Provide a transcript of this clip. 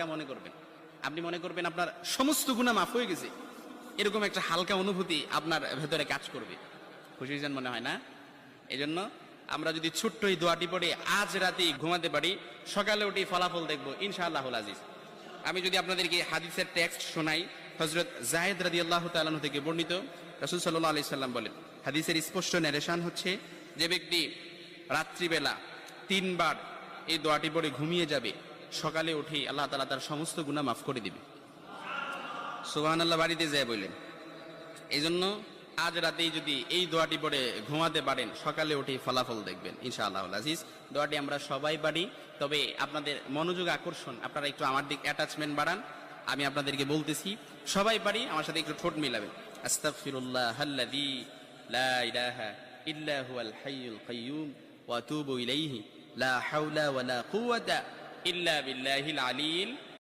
মনে করবেন, আপনি মনে করবেন আপনার সমস্ত গুনাহ মাফ হয়ে গেছে, এরকম একটা হালকা অনুভূতি আপনার ভেতরে কাজ করবে। খুশি হয়েছেন মনে হয় না? এই জন্য আমরা যদি ছোট্ট এই দোয়াটি পড়ে আজ রাতে ঘুমাতে পারি, সকালে উঠে ফলাফল দেখবো ইনশাআল্লাহুল আজিজ। আমি যদি আপনাদেরকে হাদিসের টেক্সট শোনাই, হযরত যায়েদ রাদিয়াল্লাহু তাআলা আনহু থেকে বর্ণিত, রাসূল সাল্লাল্লাহু আলাইহি সাল্লাম বলেন, হাদিসের স্পষ্ট ন্যারেশন হচ্ছে, যে ব্যক্তি রাত্রিবেলা 3 বার এই দোয়াটি পড়ে ঘুমিয়ে যাবে, সকালে উঠে আল্লাহ তাআলা তার সমস্ত গুনাহ মাফ করে দিবে। সুবহানাল্লাহ বাড়িতে যায় বললেন। এই জন্য আজ রাতেই যদি এই দোয়াটি পড়ে ঘুমাতে পারেন, সকালে উঠে ফলাফল দেখবেন ইনশাআল্লাহুল আজিজ। দোয়াটি আমরা সবাই পারি, তবে আপনাদের মনোযোগ আকর্ষণ, আপনারা একটু আমার দিক অ্যাটাচমেন্ট বাড়ান। আমি আপনাদেরকে বলতেছি, সবাই পারি, আমার সাথে একটু ঠোঁট মিলাবেন। আস্তাগফিরুল্লাহাল্লাযী লা ইলাহা ইল্লা হুয়াল হাইয়ুল কাইয়্যুম ওয়া আতুবু ইলাইহি লা হাওলা ওয়ালা কুওয়াতা ইল্লা বিল্লাহিল আলিয়্যিল